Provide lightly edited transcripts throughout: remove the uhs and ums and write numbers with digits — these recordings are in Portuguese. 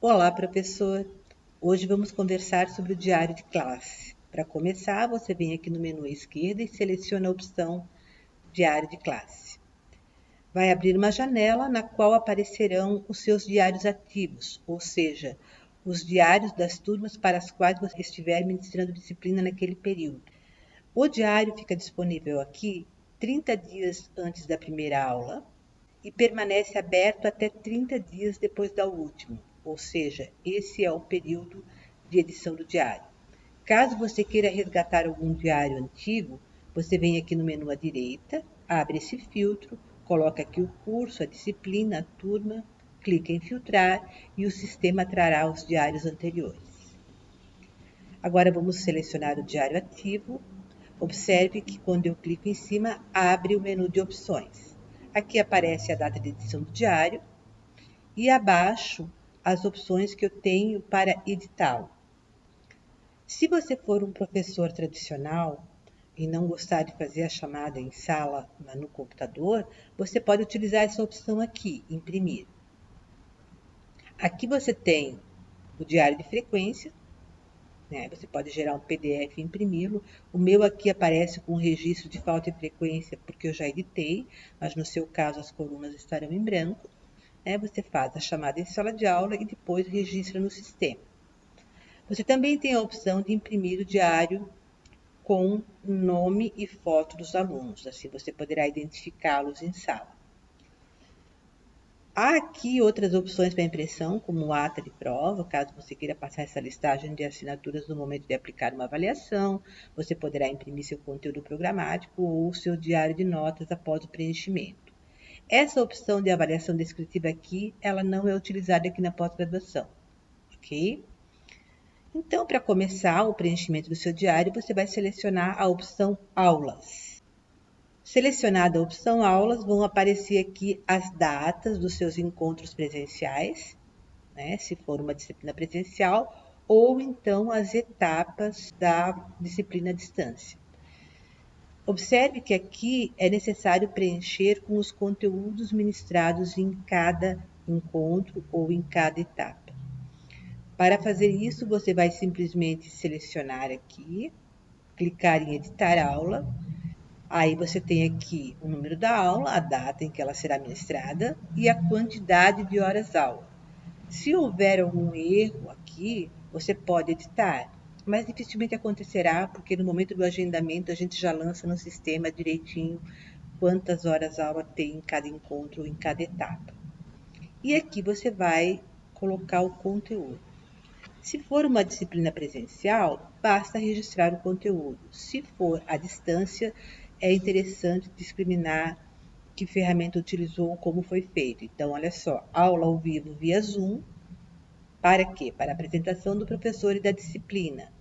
Olá, professor! Hoje vamos conversar sobre o diário de classe. Para começar, você vem aqui no menu à esquerda e seleciona a opção Diário de classe. Vai abrir uma janela na qual aparecerão os seus diários ativos, ou seja, os diários das turmas para as quais você estiver ministrando disciplina naquele período. O diário fica disponível aqui 30 dias antes da primeira aula e permanece aberto até 30 dias depois da última, ou seja, esse é o período de edição do diário. Caso você queira resgatar algum diário antigo, você vem aqui no menu à direita, abre esse filtro, coloca aqui o curso, a disciplina, a turma, clica em filtrar e o sistema trará os diários anteriores. Agora vamos selecionar o diário ativo. Observe que quando eu clico em cima, abre o menu de opções. Aqui aparece a data de edição do diário e abaixo as opções que eu tenho para editá-lo. Se você for um professor tradicional e não gostar de fazer a chamada em sala no computador, você pode utilizar essa opção aqui, imprimir. Aqui você tem o diário de frequência, né? Você pode gerar um PDF e imprimi-lo. O meu aqui aparece com um registro de falta de frequência porque eu já editei, mas no seu caso as colunas estarão em branco. Né? Você faz a chamada em sala de aula e depois registra no sistema. Você também tem a opção de imprimir o diário com nome e foto dos alunos, assim você poderá identificá-los em sala. Há aqui outras opções para impressão, como ata de prova, caso você queira passar essa listagem de assinaturas no momento de aplicar uma avaliação, você poderá imprimir seu conteúdo programático ou seu diário de notas após o preenchimento. Essa opção de avaliação descritiva aqui, ela não é utilizada aqui na pós-graduação, ok? Então, para começar o preenchimento do seu diário, você vai selecionar a opção Aulas. Selecionada a opção Aulas, vão aparecer aqui as datas dos seus encontros presenciais, né, se for uma disciplina presencial, ou então as etapas da disciplina à distância. Observe que aqui é necessário preencher com os conteúdos ministrados em cada encontro ou em cada etapa. Para fazer isso, você vai simplesmente selecionar aqui, clicar em editar aula. Aí você tem aqui o número da aula, a data em que ela será ministrada e a quantidade de horas-aula. Se houver algum erro aqui, você pode editar, mas dificilmente acontecerá, porque no momento do agendamento a gente já lança no sistema direitinho quantas horas-aula tem em cada encontro ou em cada etapa. E aqui você vai colocar o conteúdo. Se for uma disciplina presencial, basta registrar o conteúdo. Se for à distância, é interessante discriminar que ferramenta utilizou ou como foi feito. Então, olha só, aula ao vivo via Zoom, para quê? Para a apresentação do professor e da disciplina.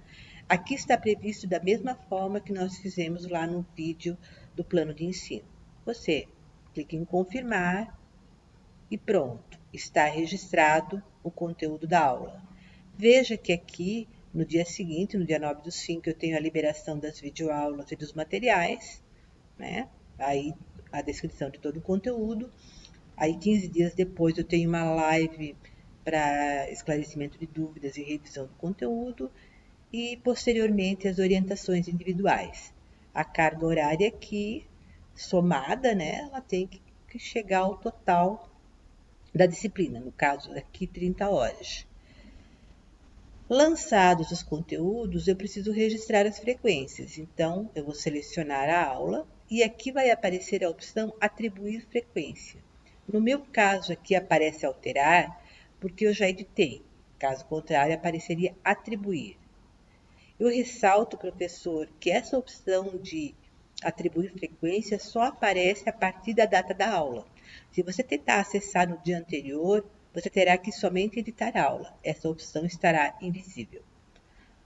Aqui está previsto da mesma forma que nós fizemos lá no vídeo do plano de ensino. Você clica em confirmar e pronto, está registrado o conteúdo da aula. Veja que aqui, no dia seguinte, no dia 9/5, eu tenho a liberação das videoaulas e dos materiais, né? Aí a descrição de todo o conteúdo. Aí 15 dias depois eu tenho uma live para esclarecimento de dúvidas e revisão do conteúdo e posteriormente as orientações individuais. A carga horária aqui somada, né, ela tem que chegar ao total da disciplina, no caso aqui 30 horas. Lançados os conteúdos, eu preciso registrar as frequências. Então, eu vou selecionar a aula e aqui vai aparecer a opção atribuir frequência. No meu caso aqui aparece alterar, porque eu já editei. Caso contrário, apareceria atribuir. Eu ressalto, professor, que essa opção de atribuir frequência só aparece a partir da data da aula. Se você tentar acessar no dia anterior, você terá que somente editar a aula. Essa opção estará invisível.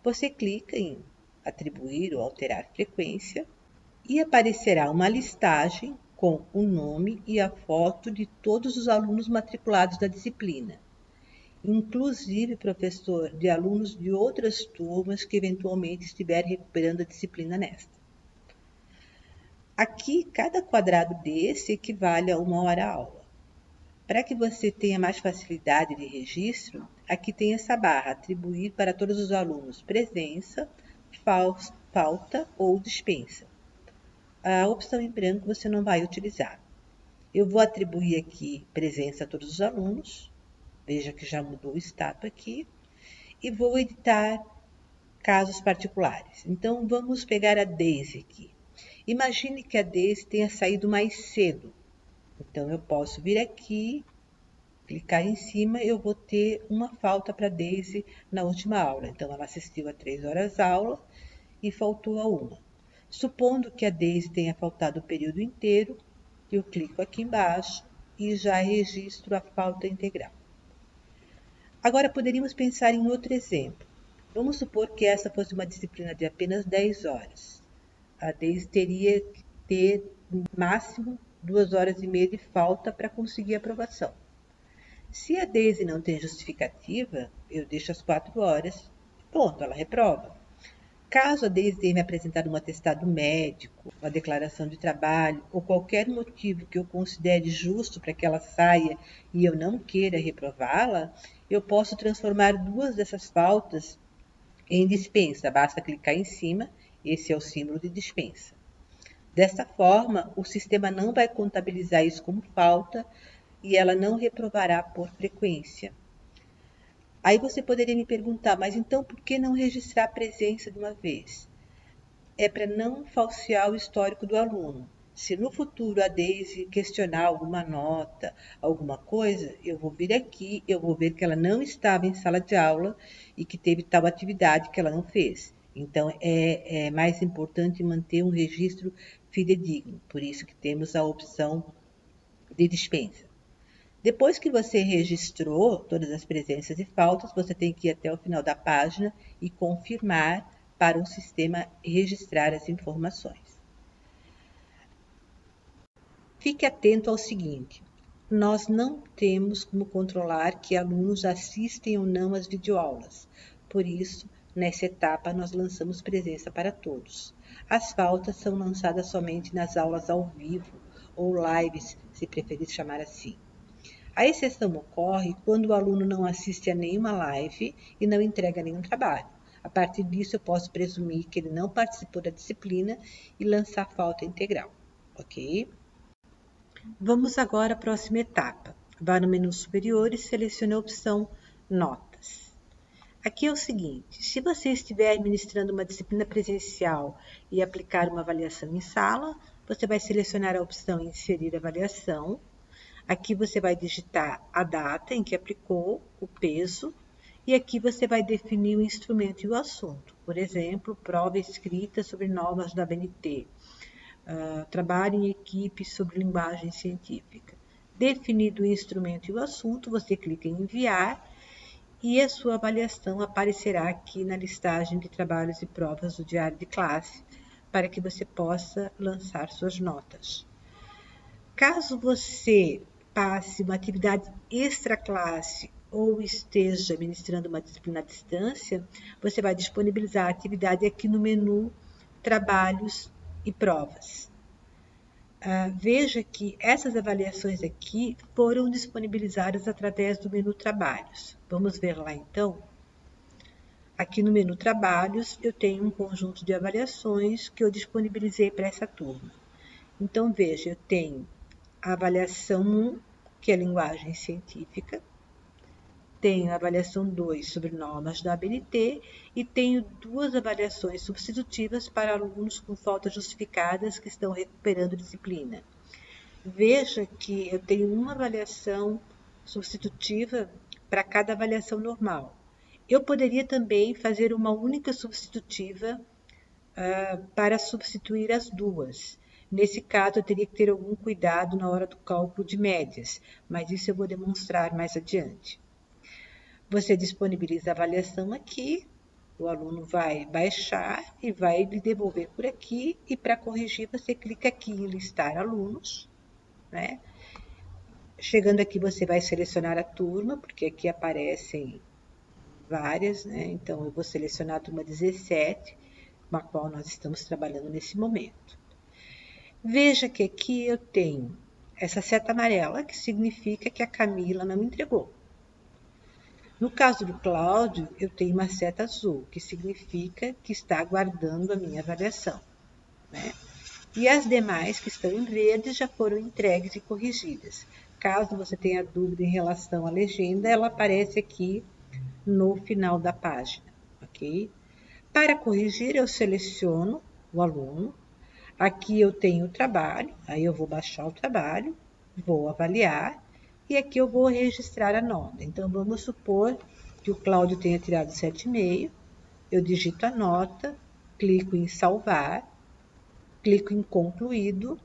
Você clica em atribuir ou alterar frequência e aparecerá uma listagem com o nome e a foto de todos os alunos matriculados da disciplina, inclusive, professor, de alunos de outras turmas que eventualmente estiverem recuperando a disciplina nesta. Aqui, cada quadrado desse equivale a 1 hora aula. Para que você tenha mais facilidade de registro, aqui tem essa barra, atribuir para todos os alunos presença, falta ou dispensa. A opção em branco você não vai utilizar. Eu vou atribuir aqui presença a todos os alunos, veja que já mudou o status aqui, e vou editar casos particulares. Então, vamos pegar a Daisy aqui. Imagine que a Daisy tenha saído mais cedo. Então, eu posso vir aqui, clicar em cima, eu vou ter uma falta para a Daisy na última aula. Então, ela assistiu a 3 horas aula e faltou a uma. Supondo que a Daisy tenha faltado o período inteiro, eu clico aqui embaixo e já registro a falta integral. Agora, poderíamos pensar em outro exemplo. Vamos supor que essa fosse uma disciplina de apenas 10 horas. A Daisy teria que ter, no máximo, 2 horas e meia de falta para conseguir a aprovação. Se a Daisy não tem justificativa, eu deixo as 4 horas e pronto, ela reprova. Caso a Daisy tenha me apresentado um atestado médico, uma declaração de trabalho ou qualquer motivo que eu considere justo para que ela saia e eu não queira reprová-la, eu posso transformar 2 dessas faltas em dispensa. Basta clicar em cima, esse é o símbolo de dispensa. Desta forma, o sistema não vai contabilizar isso como falta e ela não reprovará por frequência. Aí você poderia me perguntar, mas então por que não registrar a presença de uma vez? É para não falsear o histórico do aluno. Se no futuro a Daisy questionar alguma nota, alguma coisa, eu vou vir aqui, eu vou ver que ela não estava em sala de aula e que teve tal atividade que ela não fez. Então, é mais importante manter um registro fidedigno. Por isso que temos a opção de dispensa. Depois que você registrou todas as presenças e faltas, você tem que ir até o final da página e confirmar para o sistema registrar as informações. Fique atento ao seguinte: nós não temos como controlar que alunos assistem ou não às videoaulas. Por isso, nessa etapa, nós lançamos presença para todos. As faltas são lançadas somente nas aulas ao vivo ou lives, se preferir chamar assim. A exceção ocorre quando o aluno não assiste a nenhuma live e não entrega nenhum trabalho. A partir disso, eu posso presumir que ele não participou da disciplina e lançar falta integral, ok? Vamos agora à próxima etapa. Vá no menu superior e selecione a opção Notas. Aqui é o seguinte: se você estiver administrando uma disciplina presencial e aplicar uma avaliação em sala, você vai selecionar a opção Inserir avaliação. Aqui você vai digitar a data em que aplicou, o peso, e aqui você vai definir o instrumento e o assunto. Por exemplo, prova escrita sobre normas da ABNT, trabalho em equipe sobre linguagem científica. Definido o instrumento e o assunto, você clica em enviar e a sua avaliação aparecerá aqui na listagem de trabalhos e provas do diário de classe, para que você possa lançar suas notas. Caso você passe uma atividade extra classe ou esteja ministrando uma disciplina à distância, você vai disponibilizar a atividade aqui no menu Trabalhos e Provas. Veja que essas avaliações aqui foram disponibilizadas através do menu Trabalhos. Vamos ver lá então? Aqui no menu Trabalhos, eu tenho um conjunto de avaliações que eu disponibilizei para essa turma. Então, veja, eu tenho a avaliação 1, que é linguagem científica, tenho a avaliação 2 sobre normas da ABNT e tenho 2 avaliações substitutivas para alunos com faltas justificadas que estão recuperando disciplina. Veja que eu tenho uma avaliação substitutiva para cada avaliação normal. Eu poderia também fazer uma única substitutiva para substituir as duas. Nesse caso, eu teria que ter algum cuidado na hora do cálculo de médias, mas isso eu vou demonstrar mais adiante. Você disponibiliza a avaliação aqui, o aluno vai baixar e vai lhe devolver por aqui, e para corrigir você clica aqui em listar alunos, né? Chegando aqui você vai selecionar a turma, porque aqui aparecem várias, né? Então eu vou selecionar a turma 17, com a qual nós estamos trabalhando nesse momento. Veja que aqui eu tenho essa seta amarela, que significa que a Camila não me entregou. No caso do Cláudio, eu tenho uma seta azul, que significa que está aguardando a minha avaliação, né? E as demais que estão em verde já foram entregues e corrigidas. Caso você tenha dúvida em relação à legenda, ela aparece aqui no final da página, ok? Para corrigir, eu seleciono o aluno. Aqui eu tenho o trabalho, aí eu vou baixar o trabalho, vou avaliar e aqui eu vou registrar a nota. Então, vamos supor que o Cláudio tenha tirado 7,5, eu digito a nota, clico em salvar, clico em concluído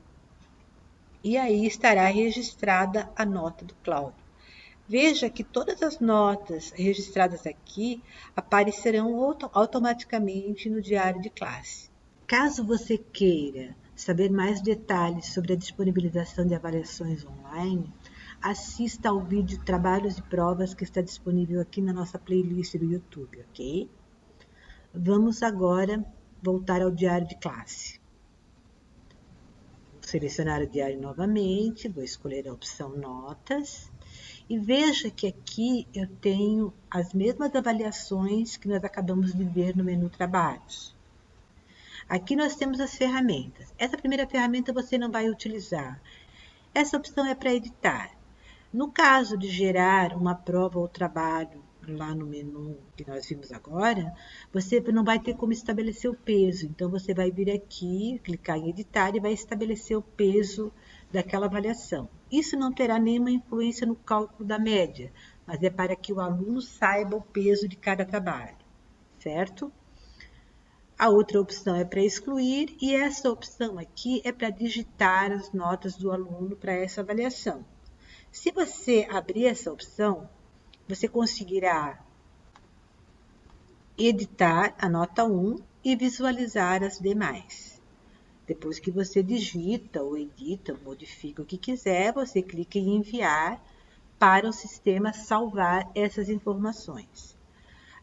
e aí estará registrada a nota do Cláudio. Veja que todas as notas registradas aqui aparecerão automaticamente no diário de classe. Caso você queira saber mais detalhes sobre a disponibilização de avaliações online, assista ao vídeo Trabalhos e Provas que está disponível aqui na nossa playlist do YouTube, ok? Vamos agora voltar ao diário de classe. Vou selecionar o diário novamente, vou escolher a opção Notas. E veja que aqui eu tenho as mesmas avaliações que nós acabamos de ver no menu Trabalhos. Aqui nós temos as ferramentas. Essa primeira ferramenta você não vai utilizar. Essa opção é para editar. No caso de gerar uma prova ou trabalho lá no menu que nós vimos agora, você não vai ter como estabelecer o peso. Então, você vai vir aqui, clicar em editar e vai estabelecer o peso daquela avaliação. Isso não terá nenhuma influência no cálculo da média, mas é para que o aluno saiba o peso de cada trabalho, certo? A outra opção é para excluir e essa opção aqui é para digitar as notas do aluno para essa avaliação. Se você abrir essa opção, você conseguirá editar a nota 1 e visualizar as demais. Depois que você digita ou edita, modifica o que quiser, você clica em enviar para o sistema salvar essas informações.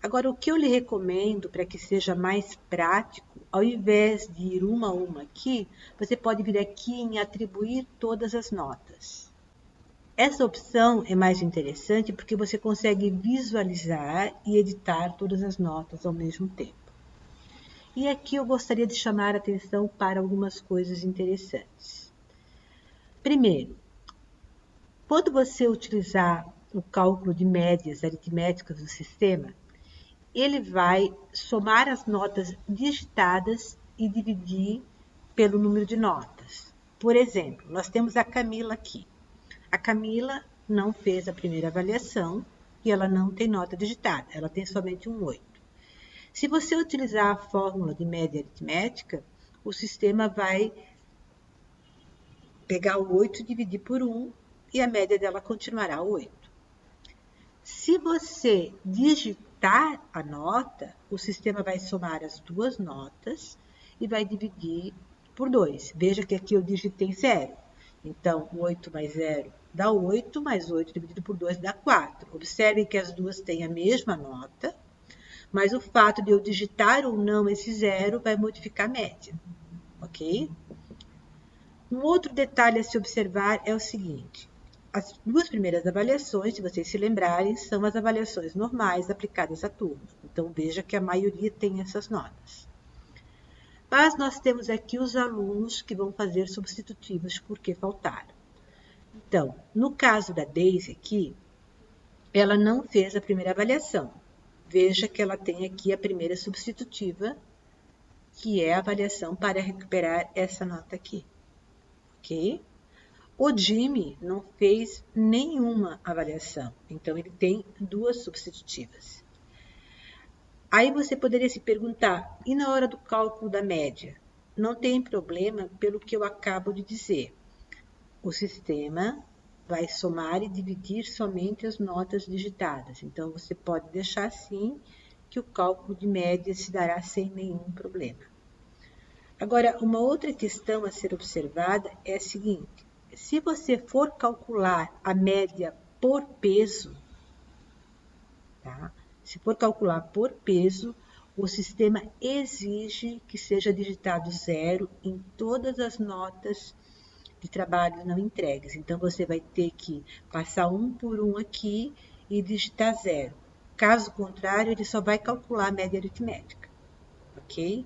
Agora, o que eu lhe recomendo para que seja mais prático, ao invés de ir uma a uma aqui, você pode vir aqui em atribuir todas as notas. Essa opção é mais interessante porque você consegue visualizar e editar todas as notas ao mesmo tempo. E aqui eu gostaria de chamar a atenção para algumas coisas interessantes. Primeiro, quando você utilizar o cálculo de médias aritméticas do sistema, ele vai somar as notas digitadas e dividir pelo número de notas. Por exemplo, nós temos a Camila aqui. A Camila não fez a primeira avaliação e ela não tem nota digitada, ela tem somente um 8. Se você utilizar a fórmula de média aritmética, o sistema vai pegar o 8 e dividir por 1 e a média dela continuará 8. Se você digitar a nota, o sistema vai somar as duas notas e vai dividir por 2. Veja que aqui eu digitei 0. Então, 8 mais 0 dá 8, mais 8 dividido por 2 dá 4. Observe que as duas têm a mesma nota, mas o fato de eu digitar ou não esse 0 vai modificar a média, ok? Um outro detalhe a se observar é o seguinte. As duas primeiras avaliações, se vocês se lembrarem, são as avaliações normais aplicadas à turma. Então, veja que a maioria tem essas notas. Mas nós temos aqui os alunos que vão fazer substitutivas porque faltaram. Então, no caso da Daisy aqui, ela não fez a primeira avaliação. Veja que ela tem aqui a primeira substitutiva, que é a avaliação para recuperar essa nota aqui. Ok? O Jimmy não fez nenhuma avaliação, então ele tem duas substitutivas. Aí você poderia se perguntar, e na hora do cálculo da média? Não tem problema pelo que eu acabo de dizer. O sistema vai somar e dividir somente as notas digitadas. Então, você pode deixar assim que o cálculo de média se dará sem nenhum problema. Agora, uma outra questão a ser observada é a seguinte. Se você for calcular a média por peso, tá? Se for calcular por peso, o sistema exige que seja digitado 0 em todas as notas de trabalhos não entregues. Então, você vai ter que passar um por um aqui e digitar 0. Caso contrário, ele só vai calcular a média aritmética, ok?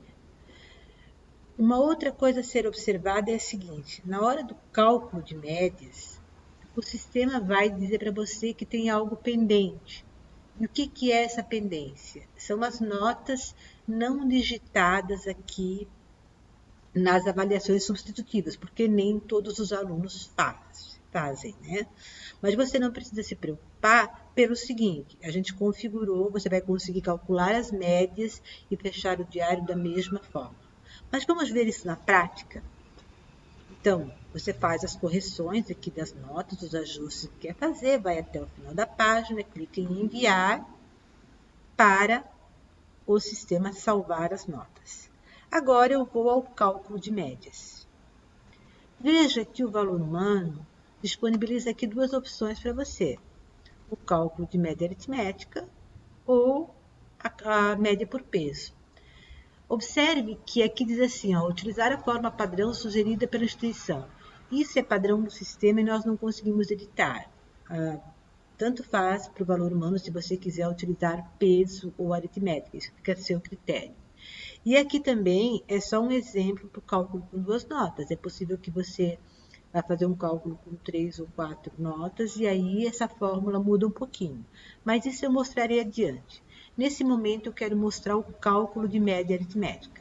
Uma outra coisa a ser observada é a seguinte: na hora do cálculo de médias, o sistema vai dizer para você que tem algo pendente. E o que é essa pendência? São as notas não digitadas aqui nas avaliações substitutivas, porque nem todos os alunos fazem, né? Mas você não precisa se preocupar pelo seguinte: a gente configurou, você vai conseguir calcular as médias e fechar o diário da mesma forma. Mas vamos ver isso na prática? Então, você faz as correções aqui das notas, os ajustes que quer fazer, vai até o final da página, clica em enviar para o sistema salvar as notas. Agora eu vou ao cálculo de médias. Veja que o valor humano disponibiliza aqui duas opções para você: o cálculo de média aritmética ou a média por peso. Observe que aqui diz assim, utilizar a forma padrão sugerida pela instituição. Isso é padrão do sistema e nós não conseguimos editar. Tanto faz para o valor humano se você quiser utilizar peso ou aritmética, isso fica a seu critério. E aqui também é só um exemplo para o cálculo com duas notas. É possível que você vá fazer um cálculo com 3 ou 4 notas e aí essa fórmula muda um pouquinho. Mas isso eu mostrarei adiante. Nesse momento eu quero mostrar o cálculo de média aritmética.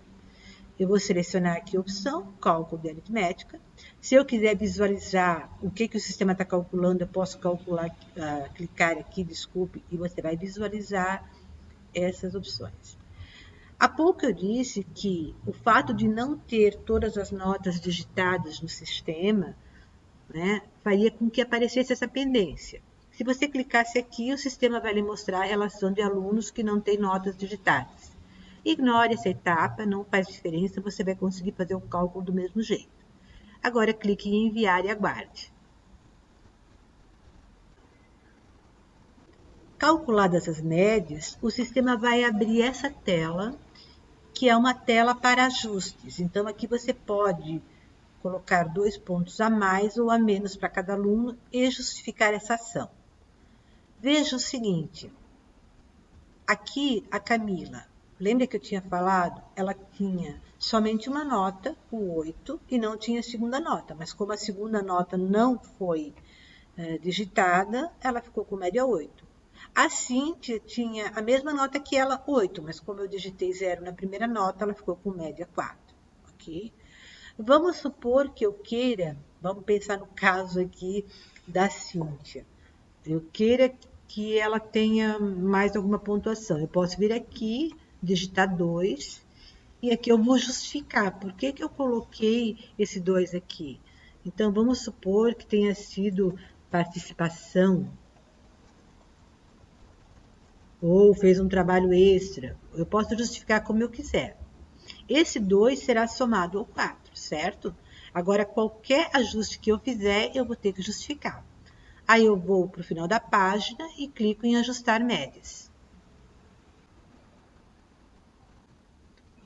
Eu vou selecionar aqui a opção, cálculo de aritmética. Se eu quiser visualizar o que o sistema está calculando, eu posso clicar aqui, desculpe, e você vai visualizar essas opções. Há pouco eu disse que o fato de não ter todas as notas digitadas no sistema, né, faria com que aparecesse essa pendência. Se você clicasse aqui, o sistema vai lhe mostrar a relação de alunos que não têm notas digitadas. Ignore essa etapa, não faz diferença, você vai conseguir fazer o cálculo do mesmo jeito. Agora clique em enviar e aguarde. Calculadas as médias, o sistema vai abrir essa tela, que é uma tela para ajustes. Então, aqui você pode colocar 2 pontos a mais ou a menos para cada aluno e justificar essa ação. Veja o seguinte, aqui a Camila, lembra que eu tinha falado? Ela tinha somente uma nota, o 8, e não tinha segunda nota, mas como a segunda nota não foi digitada, ela ficou com média 8. A Cíntia tinha a mesma nota que ela, 8, mas como eu digitei 0 na primeira nota, ela ficou com média 4, ok? Vamos supor que eu queira, vamos pensar no caso aqui da Cíntia, eu queira que ela tenha mais alguma pontuação. Eu posso vir aqui, digitar 2, e aqui eu vou justificar por que eu coloquei esse 2 aqui. Então, vamos supor que tenha sido participação, ou fez um trabalho extra. Eu posso justificar como eu quiser. Esse 2 será somado ao 4, certo? Agora, qualquer ajuste que eu fizer, eu vou ter que justificar. Aí eu vou para o final da página e clico em ajustar médias.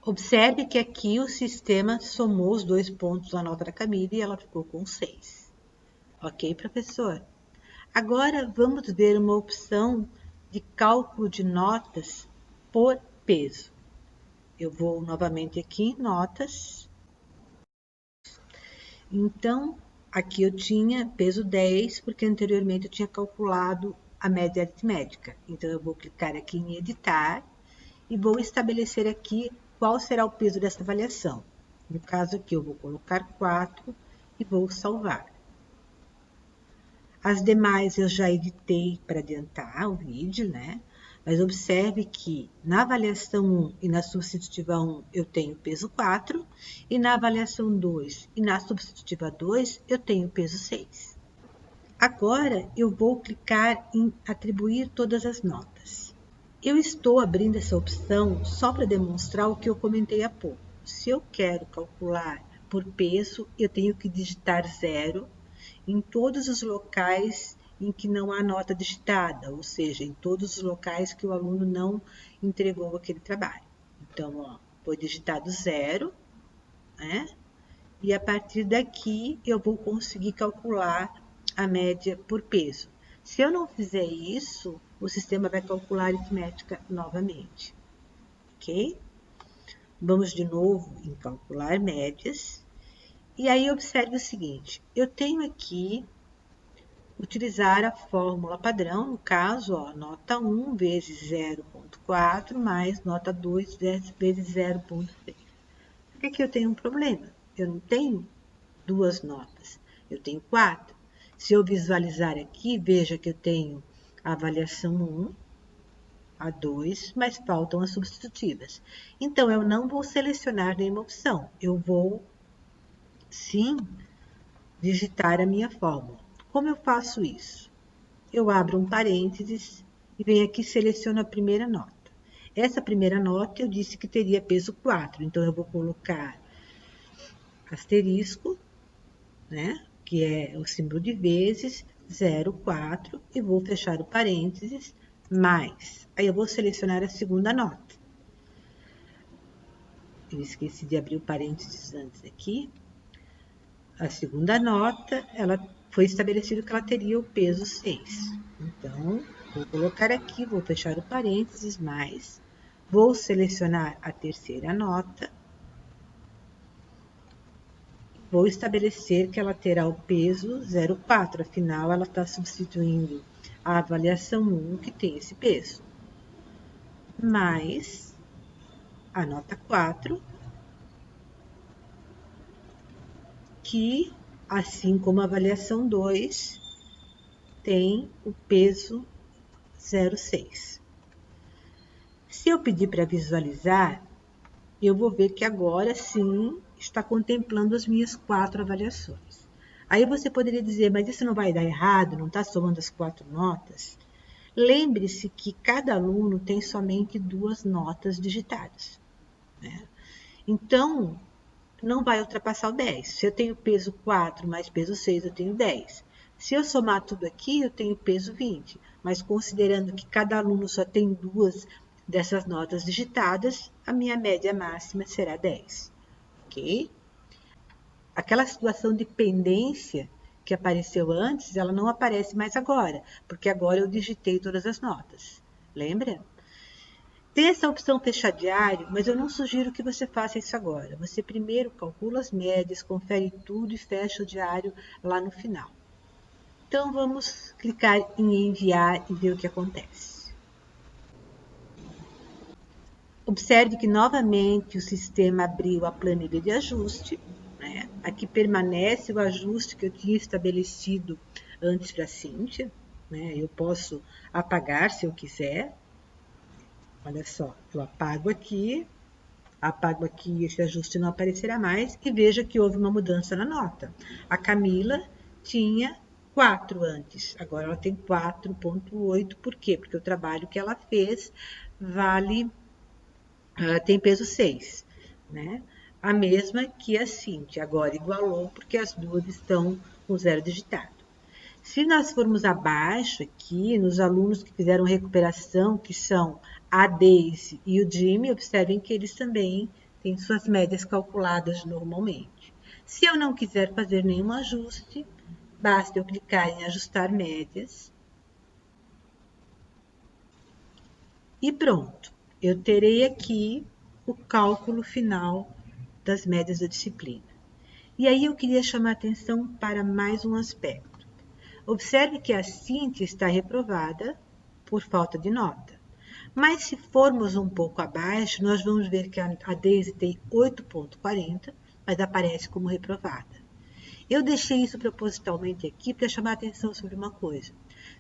Observe que aqui o sistema somou os 2 pontos na nota da Camila e ela ficou com 6. Ok, professor? Agora vamos ver uma opção de cálculo de notas por peso. Eu vou novamente aqui em notas. Então, aqui eu tinha peso 10, porque anteriormente eu tinha calculado a média aritmética. Então, eu vou clicar aqui em editar e vou estabelecer aqui qual será o peso dessa avaliação. No caso aqui, eu vou colocar 4 e vou salvar. As demais eu já editei para adiantar o vídeo, né? Mas observe que na avaliação 1 e na substitutiva 1 eu tenho peso 4, e na avaliação 2 e na substitutiva 2 eu tenho peso 6. Agora eu vou clicar em atribuir todas as notas. Eu estou abrindo essa opção só para demonstrar o que eu comentei há pouco. Se eu quero calcular por peso, eu tenho que digitar 0 em todos os locais em que não há nota digitada, ou seja, em todos os locais que o aluno não entregou aquele trabalho. Então, foi digitado 0, né? e a partir daqui eu vou conseguir calcular a média por peso. Se eu não fizer isso, o sistema vai calcular a aritmética novamente, ok? Vamos de novo em calcular médias. E aí observe o seguinte, eu tenho aqui utilizar a fórmula padrão, no caso, ó, nota 1 vezes 0,4 mais nota 2 vezes 0,6. Por que que eu tenho um problema? Eu não tenho duas notas, eu tenho 4. Se eu visualizar aqui, veja que eu tenho a avaliação 1, a 2, mas faltam as substitutivas. Então, eu não vou selecionar nenhuma opção, eu vou, sim, digitar a minha fórmula. Como eu faço isso? Eu abro um parênteses e venho aqui e seleciono a primeira nota. Essa primeira nota eu disse que teria peso 4, então eu vou colocar asterisco, né, que é o símbolo de vezes, 0,4, e vou fechar o parênteses, mais. Aí eu vou selecionar a segunda nota. Eu esqueci de abrir o parênteses antes aqui. A segunda nota, ela foi estabelecido que ela teria o peso 6. Então, vou colocar aqui, vou fechar o parênteses, mais, vou selecionar a terceira nota, vou estabelecer que ela terá o peso 0,4, afinal, ela está substituindo a avaliação 1, que tem esse peso, mais a nota 4, que, assim como a avaliação 2, tem o peso 0,6. Se eu pedir para visualizar, eu vou ver que agora sim está contemplando as minhas 4 avaliações. Aí você poderia dizer, mas isso não vai dar errado, não está somando as 4 notas? Lembre-se que cada aluno tem somente 2 notas digitadas, né? Então, não vai ultrapassar o 10. Se eu tenho peso 4 mais peso 6, eu tenho 10. Se eu somar tudo aqui, eu tenho peso 20. Mas considerando que cada aluno só tem 2 dessas notas digitadas, a minha média máxima será 10. Ok? Aquela situação de pendência que apareceu antes, ela não aparece mais agora, porque agora eu digitei todas as notas. Lembra? Tem essa opção fechar diário, mas eu não sugiro que você faça isso agora. Você primeiro calcula as médias, confere tudo e fecha o diário lá no final. Então, vamos clicar em enviar e ver o que acontece. Observe que novamente o sistema abriu a planilha de ajuste, né? Aqui permanece o ajuste que eu tinha estabelecido antes para a Cíntia, né? Eu posso apagar se eu quiser. Olha só, eu apago aqui, esse ajuste não aparecerá mais e veja que houve uma mudança na nota. A Camila tinha 4 antes, agora ela tem 4,8, por quê? Porque o trabalho que ela fez tem peso 6, né? A mesma que a Cíntia, agora igualou porque as duas estão com 0 digitado. Se nós formos abaixo aqui, nos alunos que fizeram recuperação, que são a Daisy e o Jimmy, observem que eles também têm suas médias calculadas normalmente. Se eu não quiser fazer nenhum ajuste, basta eu clicar em ajustar médias e pronto. Eu terei aqui o cálculo final das médias da disciplina. E aí eu queria chamar a atenção para mais um aspecto. Observe que a Cíntia está reprovada por falta de nota. Mas se formos um pouco abaixo, nós vamos ver que a Daisy tem 8,40, mas aparece como reprovada. Eu deixei isso propositalmente aqui para chamar a atenção sobre uma coisa.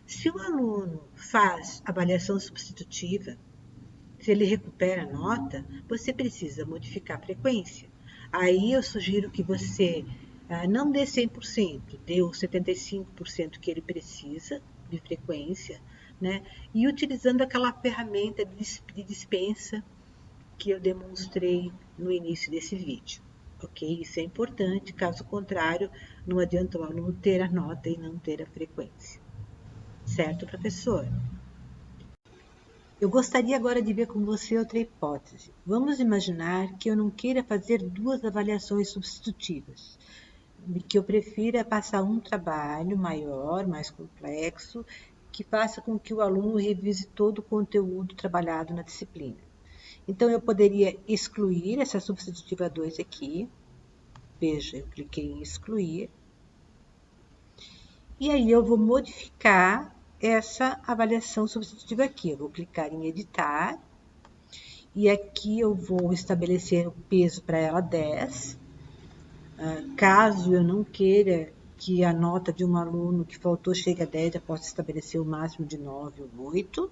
Se o aluno faz avaliação substitutiva, se ele recupera a nota, você precisa modificar a frequência. Aí eu sugiro que você não dê 100%, dê os 75% que ele precisa de frequência, né? E utilizando aquela ferramenta de dispensa que eu demonstrei no início desse vídeo. Ok? Isso é importante, caso contrário, não adianta o aluno ter a nota e não ter a frequência. Certo, professor? Eu gostaria agora de ver com você outra hipótese. Vamos imaginar que eu não queira fazer duas avaliações substitutivas, que eu prefira passar um trabalho maior, mais complexo, que faça com que o aluno revise todo o conteúdo trabalhado na disciplina. Então, eu poderia excluir essa substitutiva 2 aqui. Veja, eu cliquei em excluir. E aí eu vou modificar essa avaliação substitutiva aqui. Eu vou clicar em editar. E aqui eu vou estabelecer o peso para ela 10. Caso eu não queira que a nota de um aluno que faltou chegue a 10, eu posso estabelecer o máximo de 9 ou 8.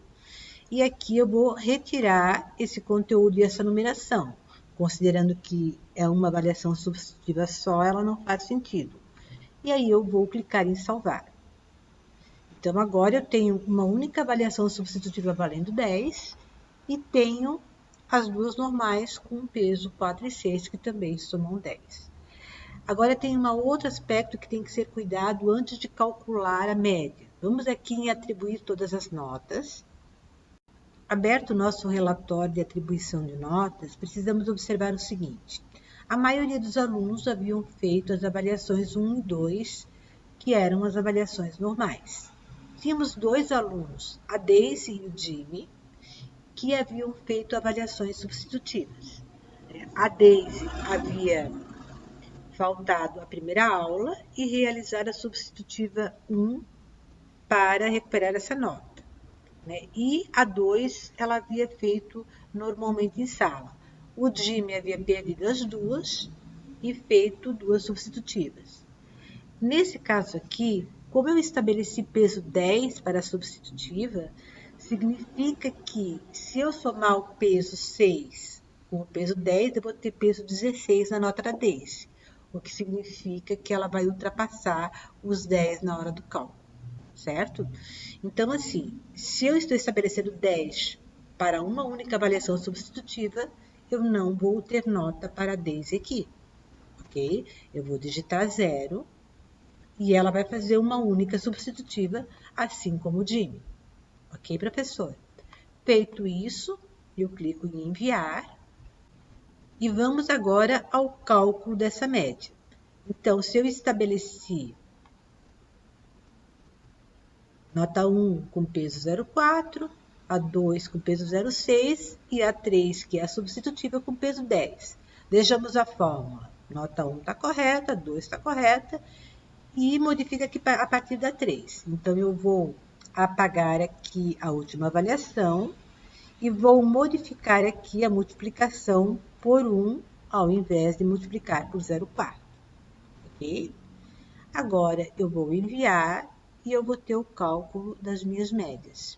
E aqui eu vou retirar esse conteúdo e essa numeração. Considerando que é uma avaliação substitutiva só, ela não faz sentido. E aí eu vou clicar em salvar. Então, agora eu tenho uma única avaliação substitutiva valendo 10 e tenho as duas normais com peso 4 e 6, que também somam 10. Agora tem um outro aspecto que tem que ser cuidado antes de calcular a média. Vamos aqui em atribuir todas as notas. Aberto o nosso relatório de atribuição de notas, precisamos observar o seguinte. A maioria dos alunos haviam feito as avaliações 1 e 2, que eram as avaliações normais. Tínhamos 2 alunos, a Daisy e o Jimmy, que haviam feito avaliações substitutivas. A Daisy havia faltado a primeira aula e realizar a substitutiva 1 para recuperar essa nota. E a 2 ela havia feito normalmente em sala. O Jimmy havia perdido as duas e feito 2 substitutivas. Nesse caso aqui, como eu estabeleci peso 10 para a substitutiva, significa que se eu somar o peso 6 com o peso 10, eu vou ter peso 16 na nota da Daisy, o que significa que ela vai ultrapassar os 10 na hora do cálculo, certo? Então, assim, se eu estou estabelecendo 10 para uma única avaliação substitutiva, eu não vou ter nota para a Daisy aqui, ok? Eu vou digitar 0 e ela vai fazer uma única substitutiva, assim como o Jimmy. Ok, professor? Feito isso, eu clico em enviar e vamos agora ao cálculo dessa média. Então, se eu estabeleci nota 1 com peso 0,4, a 2 com peso 0,6 e a 3, que é a substitutiva, com peso 10. Vejamos a fórmula. Nota 1 está correta, a 2 está correta, e modifica aqui a partir da 3. Então, eu vou apagar aqui a última avaliação e vou modificar aqui a multiplicação por 1, ao invés de multiplicar por 0,4. Ok? Agora, eu vou enviar e eu vou ter o cálculo das minhas médias.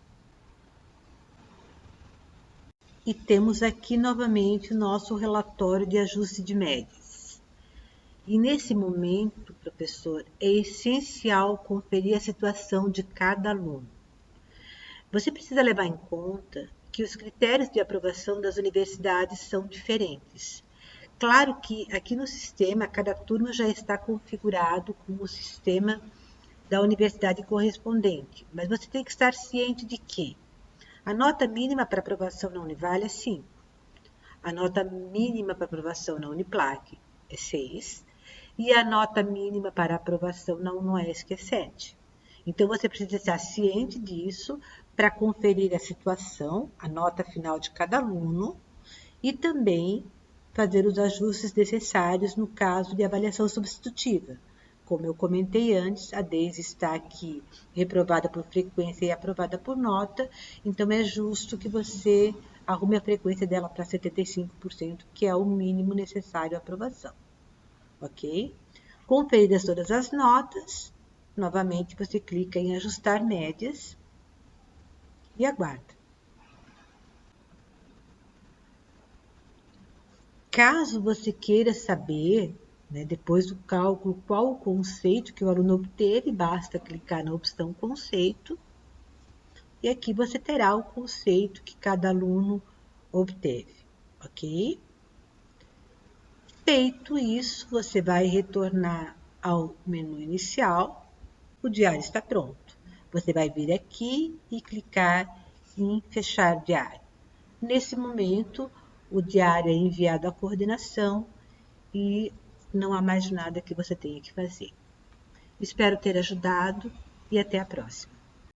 E temos aqui novamente o nosso relatório de ajuste de médias. E nesse momento, professor, é essencial conferir a situação de cada aluno. Você precisa levar em conta que os critérios de aprovação das universidades são diferentes. Claro que aqui no sistema, cada turma já está configurado com o sistema da universidade correspondente, mas você tem que estar ciente de que a nota mínima para aprovação na Univale é 5, a nota mínima para aprovação na Uniplac é 6, e a nota mínima para aprovação na UNOESC é 7. Então, você precisa estar ciente disso para conferir a situação, a nota final de cada aluno e também fazer os ajustes necessários no caso de avaliação substitutiva. Como eu comentei antes, a Daisy está aqui reprovada por frequência e aprovada por nota, então é justo que você arrume a frequência dela para 75%, que é o mínimo necessário à aprovação. Ok? Conferidas todas as notas, novamente você clica em ajustar médias e aguarda. Caso você queira saber, depois do cálculo, qual o conceito que o aluno obteve, basta clicar na opção conceito e aqui você terá o conceito que cada aluno obteve, ok? Feito isso, você vai retornar ao menu inicial, o diário está pronto. Você vai vir aqui e clicar em fechar diário. Nesse momento, o diário é enviado à coordenação e não há mais nada que você tenha que fazer. Espero ter ajudado e até a próxima.